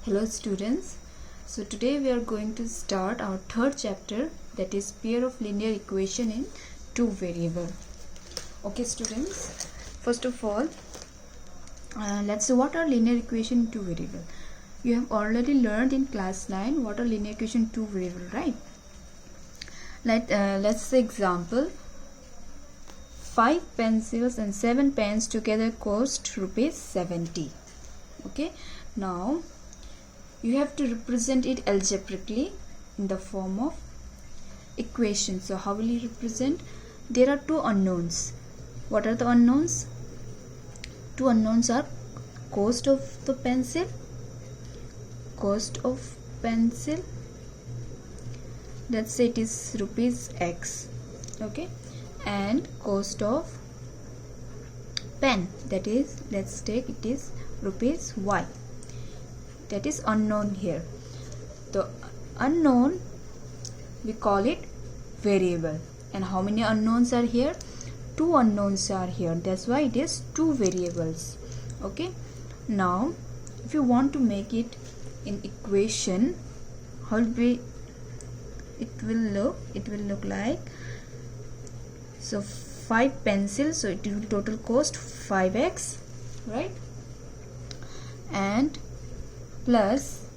Hello students, so today we are going to start our third chapter, that is pair of linear equation in two variable. Okay students, first of all let's see what are linear equation in two variable. You have already learned in class 9 what are linear equation in two variable, right? Let's say example, 5 pencils and 7 pens together cost rupees 70. Okay, now you have to represent it algebraically in the form of equation. So how will you represent? There are two unknowns. What are the unknowns? Two unknowns are cost of the pencil, let's say it is rupees X, okay, and cost of pen, that is, let's take it is rupees Y. That is unknown here. The unknown, we call it variable. And how many unknowns are here? Two unknowns are here. That's why it is two variables. Okay. Now, if you want to make it in equation, how will it will look like? So 5 pencils, so it will total cost 5x, right? And plus,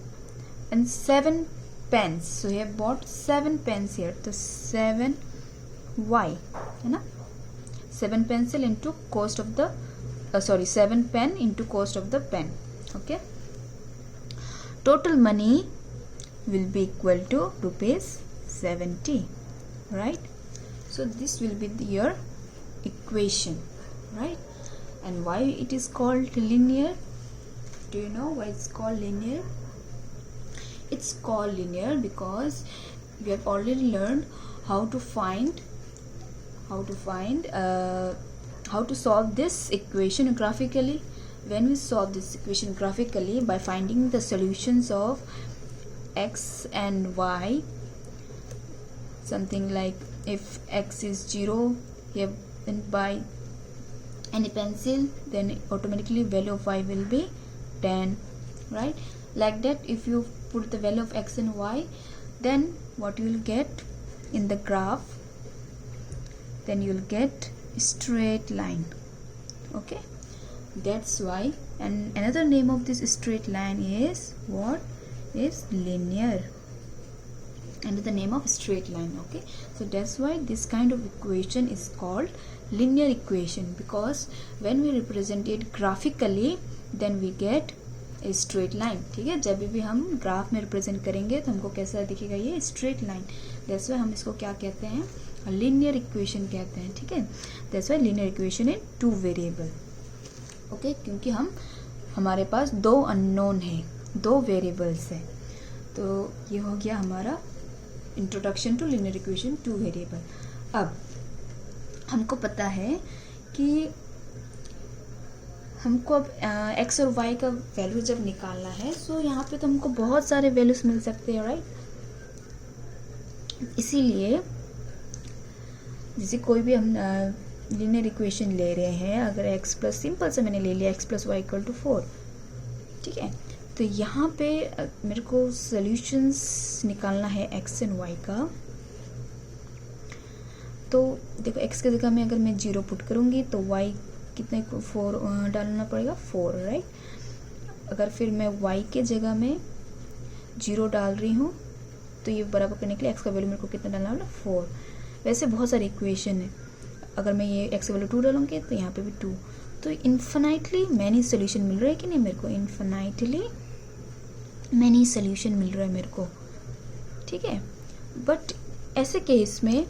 and 7 pens, so we have bought 7 pens here, the 7y, है ना? 7 pencil into cost of the 7 pen into cost of the pen. Okay, total money will be equal to rupees 70, right? So this will be your equation, right? And why it is called linear? Do you know why it's called linear? It's called linear because we have already learned how to solve this equation graphically. When we solve this equation graphically by finding the solutions of x and y, something like if x is 0, here then buy any pencil, then automatically value of y will be 10, right? Like that, if you put the value of x and y, then what you will get in the graph, then you will get straight line. Okay, that's why. And another name of this straight line is what? Is linear. Another name of straight line. Okay, so that's why this kind of equation is called linear equation, because when we represent it graphically, then we get a straight line. ठीक है, जब भी हम graph में represent करेंगे तो हमको कैसा दिखेगा? ये स्ट्रेट लाइन. दैट्स वाई हम इसको क्या कहते हैं? लिनियर इक्वेशन कहते हैं. ठीक है, that's why linear equation in two variable. Okay, क्योंकि हमारे पास दो अननोन है, दो वेरिएबल्स है. तो ये हो गया हमारा introduction to linear equation two variable. अब हमको पता है कि हमको अब x और y का वैल्यू जब निकालना है, सो यहाँ पे तो हमको बहुत सारे वैल्यूज मिल सकते हैं, राइट? इसीलिए जैसे कोई भी हम लिनियर इक्वेशन ले रहे हैं, अगर x प्लस, सिंपल से मैंने ले लिया x plus y equal to 4, ठीक है, तो यहाँ पे मेरे को सॉल्यूशंस निकालना है x एंड y का. तो देखो x की जगह में अगर मैं 0 पुट करूँगी तो y कितने को 4 डालना पड़ेगा? 4, राइट? अगर फिर मैं y के जगह में 0 डाल रही हूँ तो ये बराबर करने के लिए x का वैल्यू मेरे को कितना डालना होगा? 4. वैसे बहुत सारी इक्वेशन है. अगर मैं ये x का वैल्यू 2 डालूंगी तो यहाँ पे भी 2. तो इन्फिनाइटली मैनी सोल्यूशन मिल रहा है कि नहीं मेरे को? इन्फिनाइटली मैनी सोल्यूशन मिल रहा है मेरे को. ठीक है, बट ऐसे केस में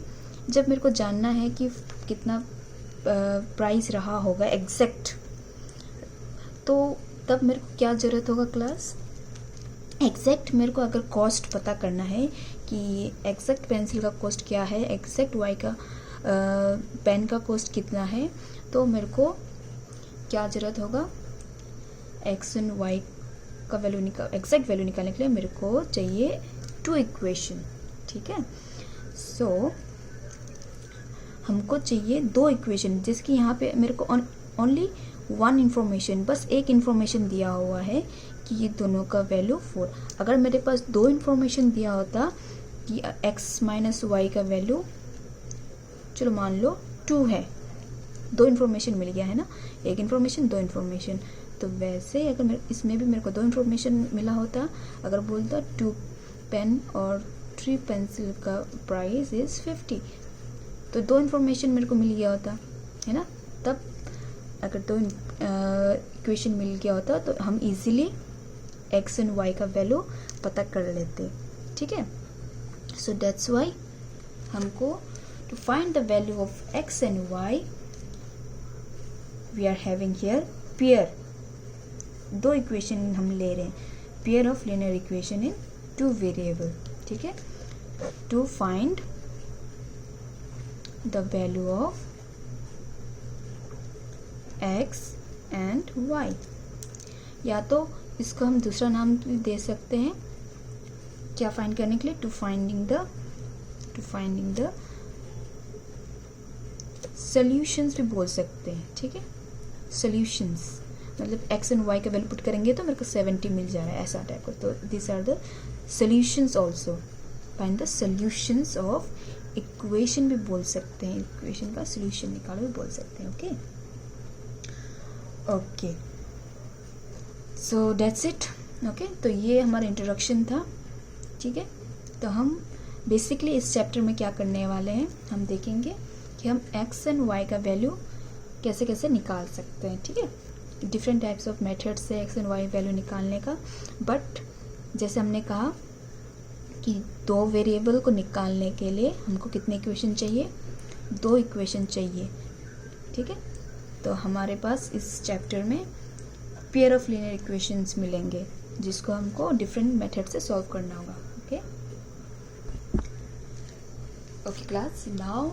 जब मेरे को जानना है कि कितना प्राइस रहा होगा एग्जैक्ट, तो तब मेरे को क्या ज़रूरत होगा क्लास? एग्जैक्ट मेरे को अगर कॉस्ट पता करना है कि एग्जैक्ट पेंसिल का कॉस्ट क्या है, एग्जैक्ट वाई का पेन का कॉस्ट कितना है, तो मेरे को क्या ज़रूरत होगा? एक्स एंड वाई का वैल्यू एग्जैक्ट वैल्यू निकालने के लिए मेरे को चाहिए टू इक्वेशन. ठीक है, सो हमको चाहिए दो इक्वेशन, जिसकी यहाँ पे मेरे को ओनली वन इन्फॉर्मेशन, बस एक इन्फॉर्मेशन दिया हुआ है कि ये दोनों का वैल्यू 4। अगर मेरे पास दो इन्फॉर्मेशन दिया होता कि x माइनस वाई का वैल्यू चलो मान लो 2 है, दो इन्फॉर्मेशन मिल गया है ना, एक इन्फॉर्मेशन दो इन्फॉर्मेशन, तो वैसे अगर इसमें भी मेरे को दो इन्फॉर्मेशन मिला होता, अगर बोलता 2 पेन और 3 पेंसिल का प्राइस इज़ 50, तो दो इन्फॉर्मेशन मेरे को मिल गया होता है ना। तब अगर दो इक्वेशन मिल गया होता तो हम इजीली x एंड y का वैल्यू पता कर लेते, ठीक है। सो दैट्स वाई हमको to find the value of x and y we are having here pair, दो इक्वेशन हम ले रहे हैं, pair of linear equation in 2 variable, ठीक है। To find the value of x and y, या तो इसको हम दूसरा नाम भी दे सकते हैं क्या फाइंड करने के लिए, टू फाइंडिंग द सॉल्यूशंस भी बोल सकते हैं, ठीक है। सॉल्यूशंस मतलब x एंड y का वैल्यू पुट करेंगे तो मेरे को 70 मिल जा रहा है, ऐसा टाइप का, तो this are the solutions also, find the solutions of equation भी बोल सकते हैं, इक्वेशन का सॉल्यूशन निकालो भी बोल सकते हैं, okay okay. So that's it, okay. तो ये हमारा इंट्रोडक्शन था, ठीक है। तो हम बेसिकली इस चैप्टर में क्या करने वाले हैं, हम देखेंगे कि हम x एंड y का वैल्यू कैसे कैसे निकाल सकते हैं, ठीक है। डिफरेंट टाइप्स ऑफ मेथड्स से x एंड y वैल्यू निकालने का, बट जैसे हमने कहा कि दो वेरिएबल को निकालने के लिए हमको कितने इक्वेशन चाहिए, दो इक्वेशन चाहिए, ठीक है। तो हमारे पास इस चैप्टर में पेयर ऑफ लीनियर इक्वेशंस मिलेंगे जिसको हमको डिफरेंट मेथड से सॉल्व करना होगा, okay okay class. Now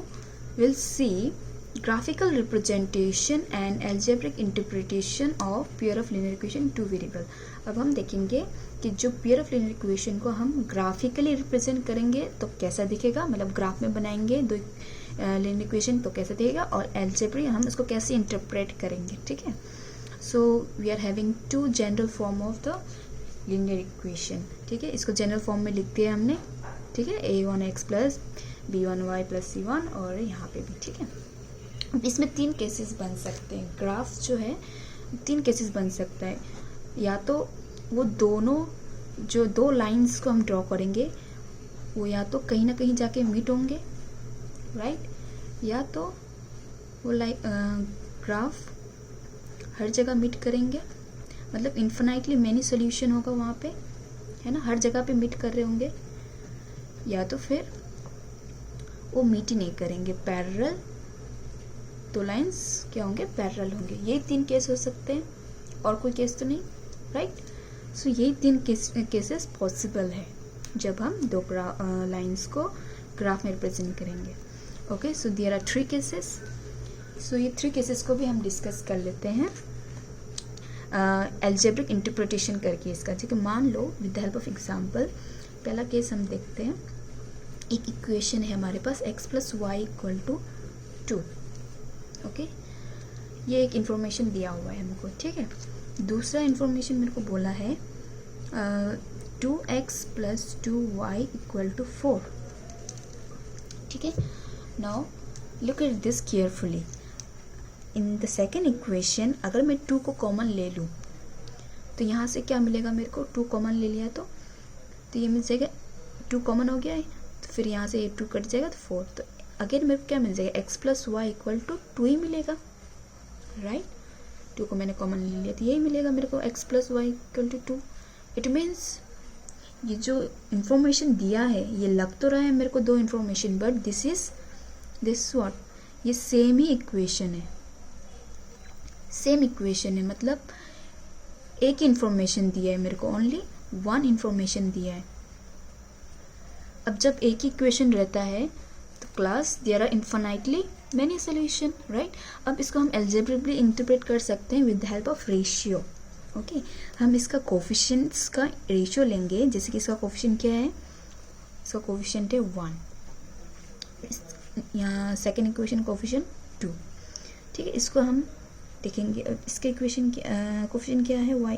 will see graphical representation and algebraic interpretation of pair of linear equation to variable. अब हम देखेंगे कि जो पेयर ऑफ लीनियर इक्वेशन को हम ग्राफिकली रिप्रेजेंट करेंगे तो कैसा दिखेगा, मतलब ग्राफ में बनाएंगे दो लीनियर इक्वेशन तो कैसा दिखेगा, और अलजेब्रिक हम इसको कैसे इंटरप्रेट करेंगे, ठीक है। So we are having two general form of the linear equation, ठीक है। इसको जनरल फॉर्म में लिख दिया हमने, ठीक है, a1x plus b1y plus c1, और यहाँ पे भी, ठीक है। इसमें 3 केसेस बन सकते हैं, ग्राफ जो है 3 केसेस बन सकता है, या तो वो दोनों जो दो लाइंस को हम ड्रॉ करेंगे वो या तो कहीं ना कहीं जाके मीट होंगे, राइट, या तो वो ग्राफ हर जगह मीट करेंगे, मतलब इन्फिनाइटली मैनी सोल्यूशन होगा वहाँ पे, है ना, हर जगह पे मीट कर रहे होंगे, या तो फिर वो मीट ही नहीं करेंगे, पैरेलल, दो लाइंस क्या होंगे, पैरेलल होंगे। ये 3 केस हो सकते हैं, और कोई केस तो नहीं, राइट। सो ये 3 केसेस पॉसिबल है जब हम दो लाइंस को ग्राफ में रिप्रेजेंट करेंगे, okay. So there are 3 cases. So ये 3 केसेस को भी हम डिस्कस कर लेते हैं अलजेब्रिक इंटरप्रिटेशन करके इसका, ठीक है। मान लो with the help of example, पहला केस हम देखते हैं, एक इक्वेशन है हमारे पास x plus y equal to 2, okay. ये एक इन्फॉर्मेशन दिया हुआ है हमको, ठीक है। दूसरा इन्फॉर्मेशन मेरे को बोला है 2x plus 2y equal to 4, ठीक है। Now look at this carefully, in the second equation अगर मैं 2 को कॉमन ले लूँ तो यहाँ से क्या मिलेगा मेरे को, 2 कॉमन ले लिया तो ये मिल जाएगा, 2 कॉमन हो गया है, तो फिर यहाँ से 2 कट जाएगा तो 4, तो अगेन मेरे को क्या मिल जाएगा, x plus y equal to 2 ही मिलेगा, राइट। 2 को मैंने कॉमन ले लिया तो यही मिलेगा मेरे को, x plus y equal to 2। It means ये जो इन्फॉर्मेशन दिया है ये लग तो रहा है मेरे को दो इन्फॉर्मेशन, बट दिस व्हाट, ये सेम ही इक्वेशन है, सेम इक्वेशन है, मतलब एक इन्फॉर्मेशन दिया है मेरे को, ओनली 1 इन्फॉर्मेशन दिया है। अब जब एक ही इक्वेशन रहता है तो class there are infinitely many solution, right. अब इसको हम अलजेब्रिकली इंटरप्रेट कर सकते हैं with the help of ratio, okay. हम इसका कोफिशिएंट्स का रेशियो लेंगे, जैसे कि इसका कोफिशिएंट क्या है, इसका कोफिशिएंट है 1, यहाँ सेकेंड इक्वेशन कोफिशिएंट 2, ठीक है। इसको हम देखेंगे, इसके इक्वेशन कोफिशिएंट क्या है, y,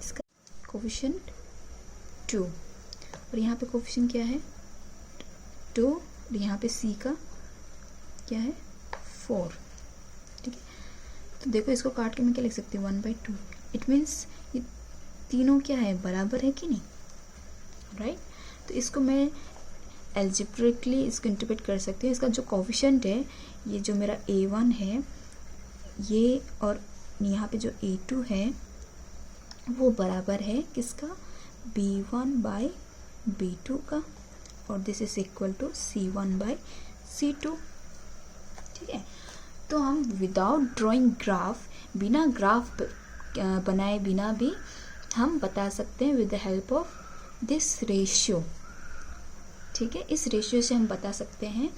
इसका कोफिशिएंट 2 और यहाँ पे कोफिशिएंट क्या है 2 और यहाँ पे C का क्या है 4, ठीक है। तो देखो इसको काट के मैं क्या लिख सकती हूँ 1/2। इट मीन्स ये तीनों क्या है बराबर है कि नहीं, राइट। तो इसको मैं एल्जेब्रिकली इसको इंटरप्रेट कर सकती हूँ। इसका जो कोफिशिएंट है ये जो मेरा A1 है ये और यहाँ पे जो A2 है वो बराबर है किसका B1/B2 का और this is equal to C1/C2, ठीक है। तो हम विदाउट ड्राइंग ग्राफ, बिना ग्राफ बनाए बिना भी हम बता सकते हैं with the help of this ratio, ठीक है। इस रेशियो से हम बता सकते हैं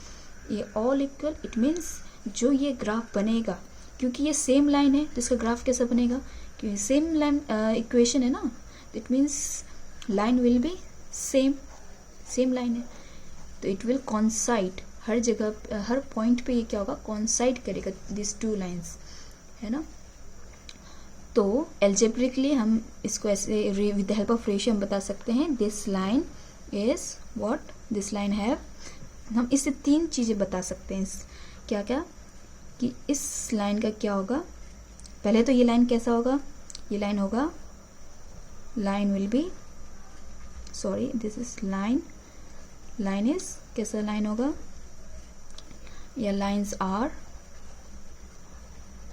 ये ऑल इक्वल, इट मीन्स जो ये ग्राफ बनेगा क्योंकि ये सेम लाइन है तो इसका ग्राफ कैसा बनेगा, क्योंकि सेम लाइन इक्वेशन है ना, it means line will be same line है तो इट विल कॉन्साइड, हर जगह हर पॉइंट पे ये क्या होगा कॉन्साइड करेगा दिस टू लाइन्स, है ना। तो एल्जेब्रिकली हम इसको ऐसे with the help of ratio हम बता सकते हैं this line is what, this line have, हम इससे 3 चीज़ें बता सकते हैं क्या क्या कि इस लाइन का क्या होगा। पहले तो ये लाइन कैसा होगा, ये लाइन होगा, line will be sorry this is line is कैसा लाइन होगा, या लाइन्स आर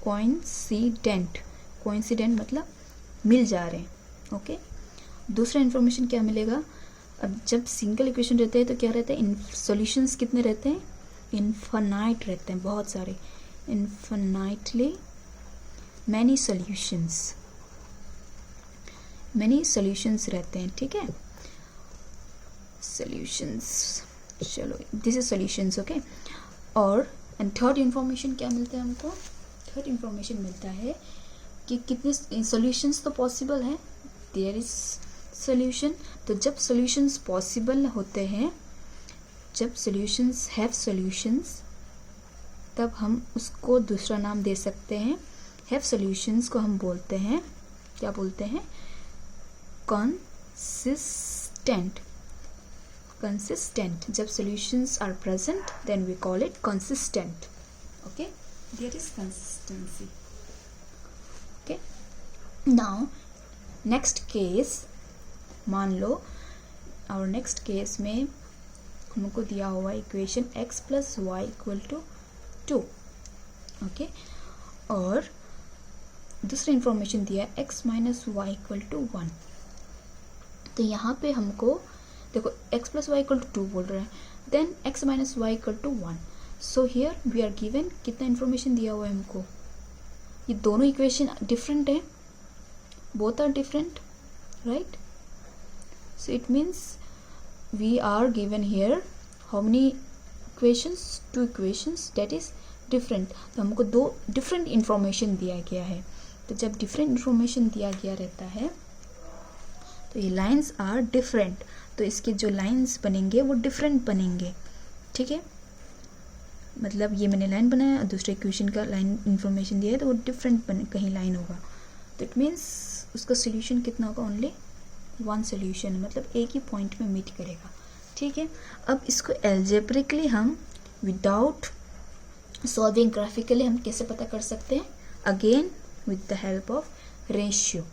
कोइंसिडेंट मतलब मिल जा रहे हैं, ओके। दूसरा इन्फॉर्मेशन क्या मिलेगा, अब जब सिंगल इक्वेशन रहते हैं तो क्या रहता है, सॉल्यूशंस कितने रहते हैं, इनफाइनाइट रहते हैं, बहुत सारे, इनफाइनाइटली मैनी सॉल्यूशंस रहते हैं, ठीक है। सॉल्यूशंस, चलो दिस इज सॉल्यूशंस, ओके। और थर्ड इन्फॉर्मेशन क्या मिलता है हमको, थर्ड इन्फॉर्मेशन मिलता है कि कितने सॉल्यूशंस तो पॉसिबल है, देयर इज सॉल्यूशन। तो जब सॉल्यूशंस पॉसिबल होते हैं, जब सॉल्यूशंस हैव सॉल्यूशंस, तब हम उसको दूसरा नाम दे सकते हैं। हैव सॉल्यूशंस को हम बोलते हैं, क्या बोलते हैं, consistent. जब solutions are present then we call it consistent, okay, there is consistency, okay। now next case, मान लो our next case में हमको दिया हुआ इक्वेशन x + y = 2, okay, और दूसरा इंफॉर्मेशन दिया x - y = 1। तो यहाँ पे हमको देखो x + y = 2 बोल रहा है, then x - y = 1। So here we are given कितना इन्फॉर्मेशन दिया हुआ है हमको, ये दोनों इक्वेशन डिफरेंट है, both are different, right. So it means we are given here how many equations, 2 equations that is different. तो हमको 2 डिफरेंट इन्फॉर्मेशन दिया गया है। तो जब डिफरेंट इन्फॉर्मेशन दिया गया रहता है तो ये लाइंस आर डिफरेंट, तो इसके जो लाइंस बनेंगे वो डिफरेंट बनेंगे, ठीक है। मतलब ये मैंने लाइन बनाया और दूसरे इक्वेशन का लाइन इन्फॉर्मेशन दिया है तो वो डिफरेंट कहीं लाइन होगा, तो इट मीन्स उसका सोल्यूशन कितना होगा, ओनली 1 सोल्यूशन, मतलब एक ही पॉइंट में मीट करेगा, ठीक है। अब इसको एल्जेब्रिकली हम विदाउट सॉल्विंग ग्राफिकली हम कैसे पता कर सकते हैं, again with the help of ratio.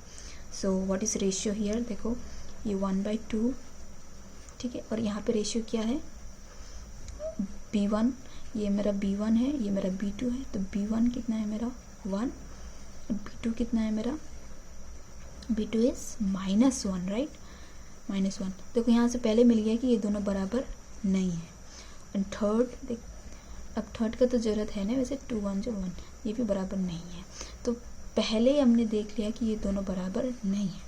So what is ratio here, देखो ये 1/2, ठीक है, और यहाँ पे रेशियो क्या है, B1, ये मेरा B1 है, ये मेरा B2 है, तो B1 कितना है मेरा 1, B2 कितना है मेरा, B2 इज -1, राइट, -1। देखो यहाँ से पहले मिल गया कि ये दोनों बराबर नहीं है। एंड थर्ड देख, अब थर्ड का तो ज़रूरत है ना, वैसे 2 1 जो 1 ये भी बराबर नहीं है, तो पहले ही हमने देख लिया कि ये दोनों बराबर नहीं है,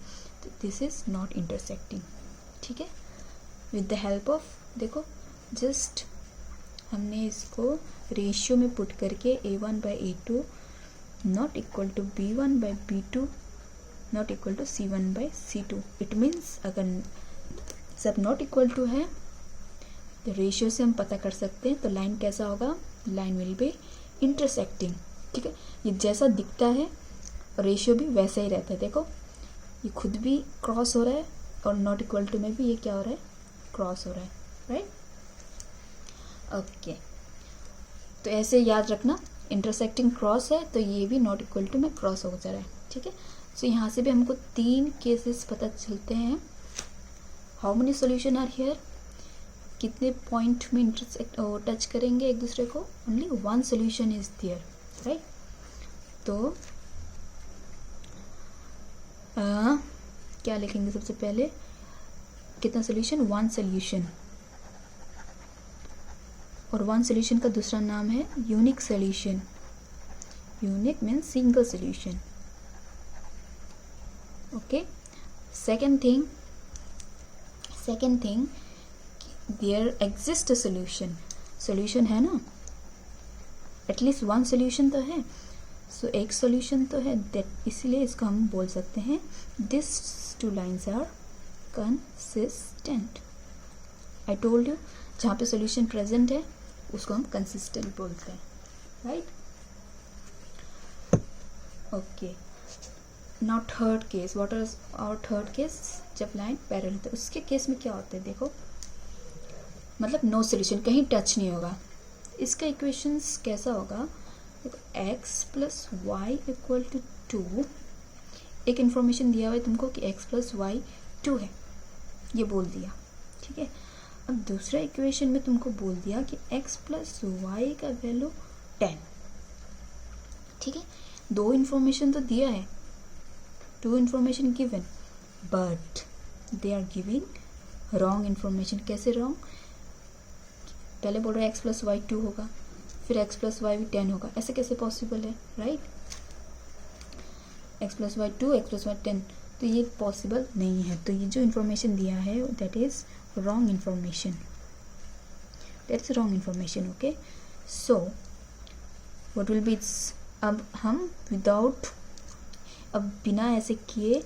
तो दिस इज़ नॉट इंटरसेक्टिंग, ठीक है। विद द हेल्प ऑफ, देखो जस्ट हमने इसको रेशियो में पुट करके A1/A2 not equal to B1/B2 not equal to C1/C2। It means अगर सब नॉट इक्वल टू है तो रेशियो से हम पता कर सकते हैं, तो लाइन कैसा होगा, लाइन विल बी इंटरसेक्टिंग, ठीक है। ये जैसा दिखता है रेशियो भी वैसा ही रहता है, देखो ये खुद भी क्रॉस हो रहा है और नॉट इक्वल टू में भी ये क्या हो रहा है, क्रॉस हो रहा है, राइट। ओके, तो ऐसे याद रखना, इंटरसेक्टिंग क्रॉस है तो ये भी नॉट इक्वल टू में क्रॉस हो जा रहा है, ठीक है। सो यहाँ से भी हमको 3 केसेस पता चलते हैं। How many solution are here, कितने पॉइंट में इंटरसेक्ट टच करेंगे एक दूसरे को, only 1 solution is there, right. तो क्या लिखेंगे सबसे पहले, कितना सॉल्यूशन, 1 सॉल्यूशन, और 1 सॉल्यूशन का दूसरा नाम है unique solution. Unique means single solution, okay. Second thing there exist a solution, solution है ना, एटलीस्ट 1 सॉल्यूशन तो है, सो एक सॉल्यूशन तो है, दैट इसलिए इसको हम बोल सकते हैं this 2 lines are consistent. I told you, जहाँ पे सॉल्यूशन प्रेजेंट है उसको हम कंसिस्टेंट बोलते हैं, right. Okay, now third case, what is our third case, जब लाइन पैरेलल, तो उसके केस में क्या होता है, देखो, मतलब नो सॉल्यूशन, कहीं टच नहीं होगा। इसका इक्वेशंस कैसा होगा, देखो, x plus y equal to 2, एक इन्फॉर्मेशन दिया हुआ है तुमको कि x प्लस वाई 2 है, ये बोल दिया, ठीक है। अब दूसरा इक्वेशन में तुमको बोल दिया कि x प्लस वाई का वैल्यू 10, ठीक है। 2 इन्फॉर्मेशन तो दिया है, 2 information given, but they are giving wrong information. कैसे रॉन्ग, पहले बोल रहे हैं x प्लस वाई 2 होगा, फिर x प्लस वाई भी 10 होगा, ऐसे कैसे पॉसिबल है, right. x plus y 2, x plus y 10, तो ये पॉसिबल नहीं है। तो ये जो इन्फॉर्मेशन दिया है that is wrong information, that is wrong information, okay. So what will be, अब हम विदाउट, अब बिना ऐसे किए,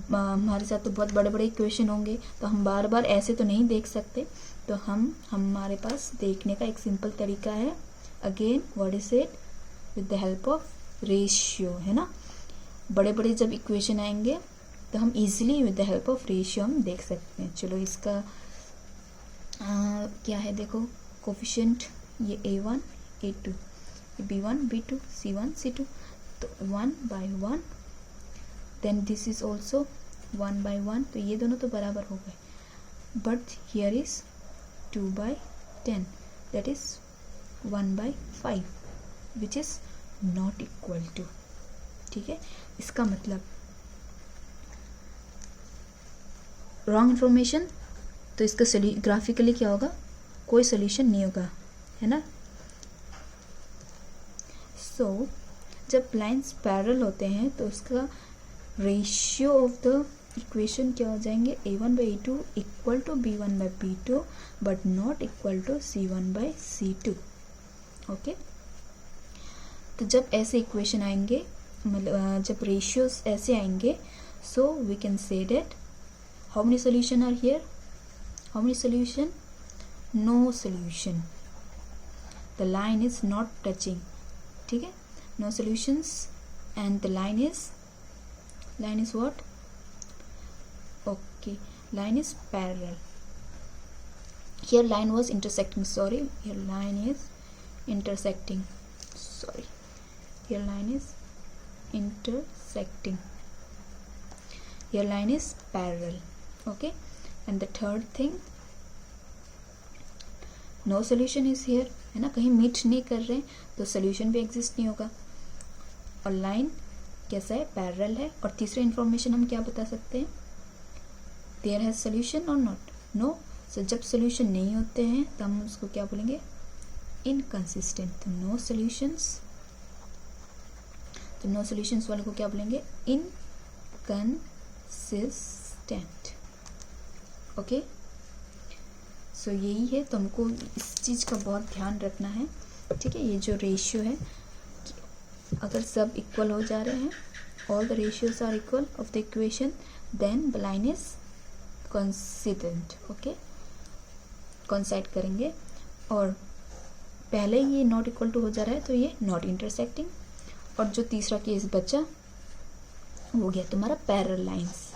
हमारे साथ तो बहुत बड़े बड़े इक्वेशन होंगे, तो हम बार बार ऐसे तो नहीं देख सकते, तो हमारे पास देखने का एक सिंपल तरीका है, again what is it, with the help of ratio, है ना। बड़े बड़े जब इक्वेशन आएंगे तो हम easily with the help of ratio हम देख सकते हैं। चलो इसका क्या है, देखो, कोफिशिएंट, ये a1 a2, ये b1 b2 c1 c2, तो 1/1, देन दिस इज ऑल्सो 1/1, तो ये दोनों तो बराबर हो गए, but here is 2/10, that is 1/5, which is not equal to, ठीक है। इसका मतलब रॉन्ग इन्फॉर्मेशन, तो इसका ग्राफिकली क्या होगा, कोई सोल्यूशन नहीं होगा, है ना। सो जब लाइन्स पैरेलल होते हैं तो उसका रेशियो ऑफ द इक्वेशन क्या हो जाएंगे, a1/a2 equal to b1/b2 but not equal to c1/c2, okay. तो जब ऐसे इक्वेशन आएंगे, मतलब जब रेशियोज ऐसे आएंगे, so we can say that how many solution are here, how many solution, no solution, the line is not touching, ठीक है, no solutions, and the line is what, okay, line is parallel, here line was intersecting, sorry, here line is intersecting, sorry, here line is intersecting, here line is parallel, okay. And the third thing, no solution is here, है ना, कहीं meet नहीं कर रहे तो solution भी exist नहीं होगा, और लाइन कैसा है, पैरेलल है। और तीसरा इन्फॉर्मेशन हम क्या बता सकते हैं, देयर हैज सोल्यूशन और नॉट, नो। सो जब सोल्यूशन नहीं होते हैं तो हम उसको क्या बोलेंगे, इनकंसिस्टेंट, तो नो सोल्यूशंस, तो नो सोल्यूशंस वाले को क्या बोलेंगे, इनकंसिस्टेंट, ओके। सो यही है, तो हमको इस चीज़ का बहुत ध्यान रखना है, ठीक है। ये जो रेशियो है, अगर सब इक्वल हो जा रहे हैं, all the ratios are equal of the equation, then the line is consistent, okay, कंसाइड करेंगे। और पहले ये नॉट इक्वल टू हो जा रहा है तो ये नॉट इंटरसेक्टिंग, और जो तीसरा केस बचा हो गया तुम्हारा पैरेलल लाइंस।